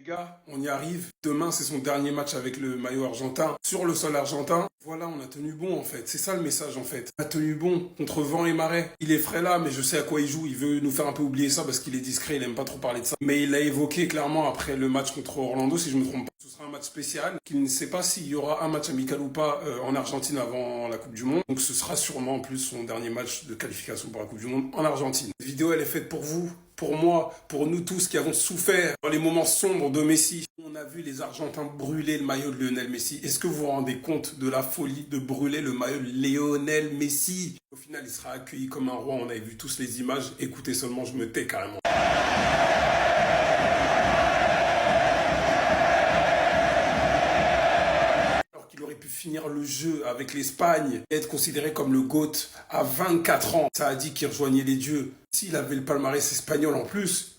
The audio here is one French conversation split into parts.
gars, on y arrive. Demain, c'est son dernier match avec le maillot argentin sur le sol argentin. Voilà, on a tenu bon en fait. C'est ça le message en fait. On a tenu bon contre vent et marée. Il est frais là, mais je sais à quoi il joue. Il veut nous faire un peu oublier ça parce qu'il est discret, il aime pas trop parler de ça. Mais il l'a évoqué clairement après le match contre Orlando, si je me trompe pas. Ce sera un match spécial, qu'il ne sait pas s'il y aura un match amical ou pas en Argentine avant la Coupe du Monde. Donc ce sera sûrement en plus son dernier match de qualification pour la Coupe du Monde en Argentine. Cette vidéo, elle est faite pour vous, pour moi, pour nous tous qui avons souffert dans les moments sombres de Messi. On a vu les Argentins brûler le maillot de Lionel Messi. Est-ce que vous vous rendez compte de la folie de brûler le maillot de Lionel Messi? Au final, il sera accueilli comme un roi. On avait vu tous les images. Écoutez seulement, je me tais carrément. Alors qu'il aurait pu finir le jeu avec l'Espagne et être considéré comme le GOAT à 24 ans. Ça a dit qu'il rejoignait les dieux. S'il avait le palmarès espagnol en plus...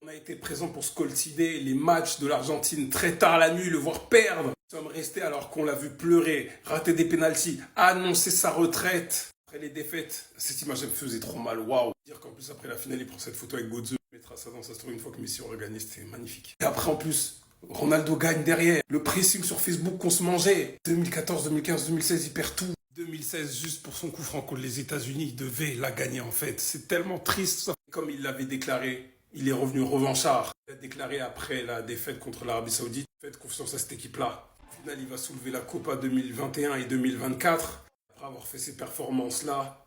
On a été présent pour scoltider les matchs de l'Argentine très tard la nuit, le voir perdre. Nous sommes restés alors qu'on l'a vu pleurer, rater des pénaltys, annoncer sa retraite. Après les défaites, cette image elle me faisait trop mal, waouh. Dire qu'en plus après la finale il prend cette photo avec Götze, il mettra ça dans sa story une fois que Messi aura gagné, c'était magnifique. Et après en plus, Ronaldo gagne derrière. Le pressing sur Facebook qu'on se mangeait. 2014, 2015, 2016, il perd tout. 2016, juste pour son coup franc contre les États-Unis, il devait la gagner en fait. C'est tellement triste ça. Comme il l'avait déclaré, il est revenu revanchard. Il a déclaré après la défaite contre l'Arabie Saoudite, faites confiance à cette équipe-là. Au final, il va soulever la Copa 2021 et 2024. Après avoir fait ces performances-là,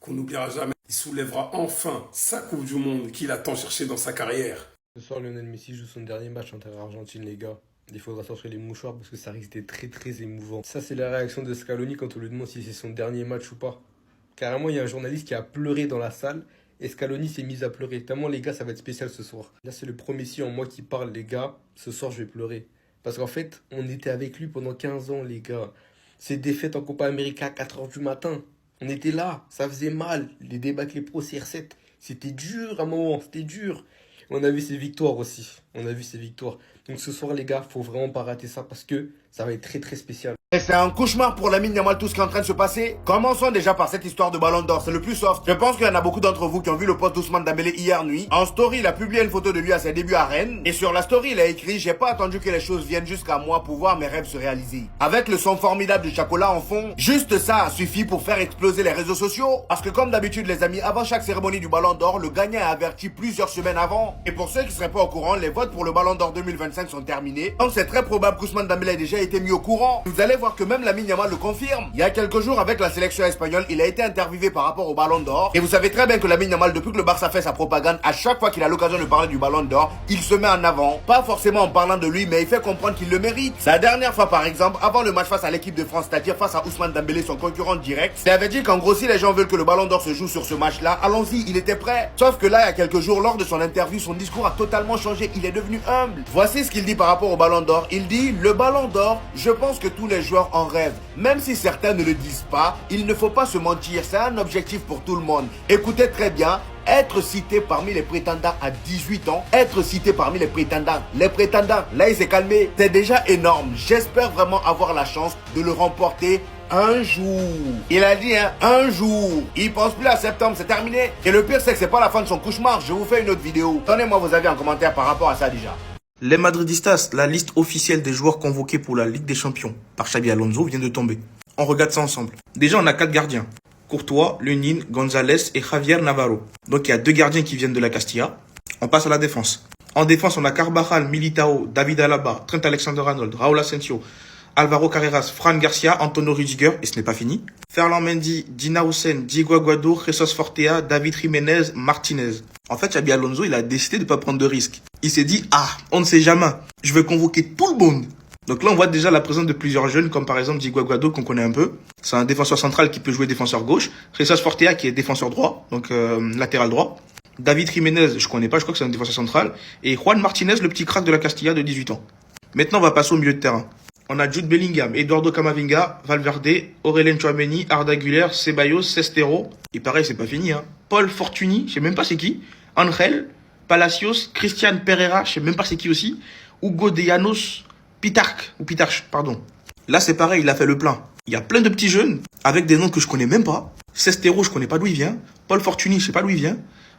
qu'on n'oubliera jamais, il soulèvera enfin sa Coupe du Monde qu'il a tant cherché dans sa carrière. Ce soir, Lionel Messi joue son dernier match en terre argentine, les gars. Il faudra sortir les mouchoirs parce que ça risque d'être très très émouvant. Ça, c'est la réaction de Scaloni quand on lui demande si c'est son dernier match ou pas. Carrément, il y a un journaliste qui a pleuré dans la salle. Et Scaloni s'est mis à pleurer. Tellement, les gars, ça va être spécial ce soir. Là, c'est le premier si en moi qui parle, les gars. Ce soir, je vais pleurer. Parce qu'en fait, on était avec lui pendant 15 ans, les gars. Ses défaites en Copa América à 4 h du matin. On était là. Ça faisait mal. Les débats avec les pros CR7. C'était dur à un moment. C'était dur. On a vu ses victoires aussi. On a vu ses victoires. Donc ce soir, les gars, faut vraiment pas rater ça parce que ça va être très très spécial. Et c'est un cauchemar pour Lamine Yamal tout ce qui est en train de se passer. Commençons déjà par cette histoire de ballon d'or, c'est le plus soft. Je pense qu'il y en a beaucoup d'entre vous qui ont vu le post d'Ousmane Dembélé hier nuit. En story, il a publié une photo de lui à ses débuts à Rennes. Et sur la story, il a écrit: j'ai pas attendu que les choses viennent jusqu'à moi pour voir mes rêves se réaliser. Avec le son formidable de Chacola en fond, juste ça a suffi pour faire exploser les réseaux sociaux. Parce que comme d'habitude les amis, avant chaque cérémonie du ballon d'or, le gagnant est averti plusieurs semaines avant. Et pour ceux qui seraient pas au courant, les votes pour le ballon d'or 2025 sont terminés. Donc c'est très probable qu'Ousmane Dembélé ait déjà été mis au courant. Vous allez voir que même Lamine Yamal le confirme. Il y a quelques jours avec la sélection espagnole, il a été interviewé par rapport au ballon d'or. Et vous savez très bien que Lamine Yamal, depuis que le Barça fait sa propagande, à chaque fois qu'il a l'occasion de parler du ballon d'or, il se met en avant. Pas forcément en parlant de lui, mais il fait comprendre qu'il le mérite. Sa dernière fois par exemple, avant le match face à l'équipe de France, c'est-à-dire face à Ousmane Dembélé, son concurrent direct, il avait dit qu'en gros si les gens veulent que le ballon d'or se joue sur ce match-là, allons-y, il était prêt. Sauf que là, il y a quelques jours, lors de son interview, son discours a totalement changé. Il est devenu humble. Voici ce qu'il dit par rapport au ballon d'or. Il dit: le ballon d'or, je pense que tous les joueurs en rêvent. Même si certains ne le disent pas, il ne faut pas se mentir, c'est un objectif pour tout le monde. Écoutez très bien, être cité parmi les prétendants à 18 ans, être cité parmi les prétendants, là il s'est calmé, c'est déjà énorme. J'espère vraiment avoir la chance de le remporter un jour. Il a dit un jour. Il pense plus à septembre, c'est terminé. Et le pire c'est que c'est pas la fin de son cauchemar. Je vous fais une autre vidéo. Donnez-moi vos avis en commentaire par rapport à ça déjà. Les Madridistas, la liste officielle des joueurs convoqués pour la Ligue des Champions par Xabi Alonso vient de tomber. On regarde ça ensemble. Déjà, on a 4 gardiens. Courtois, Lunin, González et Javier Navarro. Donc, il y a 2 gardiens qui viennent de la Castilla. On passe à la défense. En défense, on a Carvajal, Militao, David Alaba, Trent Alexander-Arnold, Raúl Asensio, Alvaro Carreras, Fran Garcia, Antonio Rüdiger, et ce n'est pas fini. Ferland Mendy, Dina Hussein, Diego Aguado, Jesus Fortea, David Jiménez, Martinez. En fait, Xabi Alonso, il a décidé de ne pas prendre de risques. Il s'est dit: ah, on ne sait jamais. Je vais convoquer tout le monde. Donc là, on voit déjà la présence de plusieurs jeunes, comme par exemple Diego Aguado, qu'on connaît un peu. C'est un défenseur central qui peut jouer défenseur gauche. Jesus Fortea, qui est défenseur droit, donc latéral droit. David Jiménez, je connais pas, je crois que c'est un défenseur central. Et Juan Martinez, le petit crack de la Castilla de 18 ans. Maintenant, on va passer au milieu de terrain. On a Jude Bellingham, Eduardo Camavinga, Valverde, Aurélien Tchouaméni, Arda Güler, Ceballos, Sestero. Et pareil, c'est pas fini, hein. Paul Fortuny, je sais même pas c'est qui. Angel, Palacios, Christian Pereira, je sais même pas c'est qui aussi. Hugo de Llanos, Pitarch, pardon. Là, c'est pareil, il a fait le plein. Il y a plein de petits jeunes avec des noms que je connais même pas. Sestero, je connais pas d'où il vient. Paul Fortuny, je sais pas d'où il vient.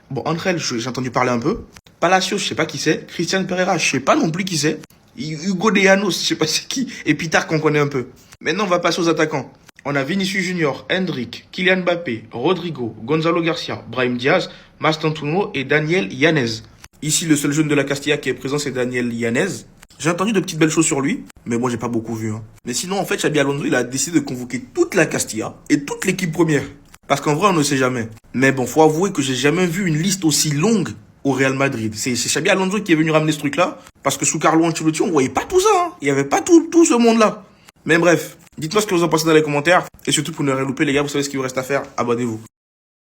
Bon, Angel, j'ai entendu parler un peu. Palacios, je sais pas qui c'est. Christian Pereira, je sais pas non plus qui c'est. Hugo De Llanos, je sais pas c'est qui. Et Pitar qu'on connaît un peu. Maintenant, on va passer aux attaquants. On a Vinicius Junior, Hendrick, Kylian Mbappé, Rodrigo, Gonzalo Garcia, Brahim Diaz, Mastantuono et Daniel Yanez. Ici, le seul jeune de la Castilla qui est présent, c'est Daniel Yanez. J'ai entendu de petites belles choses sur lui, mais moi, j'ai pas beaucoup vu. Mais sinon, en fait, Xabi Alonso, il a décidé de convoquer toute la Castilla et toute l'équipe première. Parce qu'en vrai, on ne sait jamais. Mais bon, faut avouer que j'ai jamais vu une liste aussi longue au Real Madrid. C'est Xabi Alonso qui est venu ramener ce truc-là. Parce que sous Carlo Ancelotti, on voyait pas tout ça. Il y avait pas tout ce monde-là. Mais bref, dites-moi ce que vous en pensez dans les commentaires. Et surtout, pour ne rien louper, les gars, vous savez ce qu'il vous reste à faire. Abonnez-vous.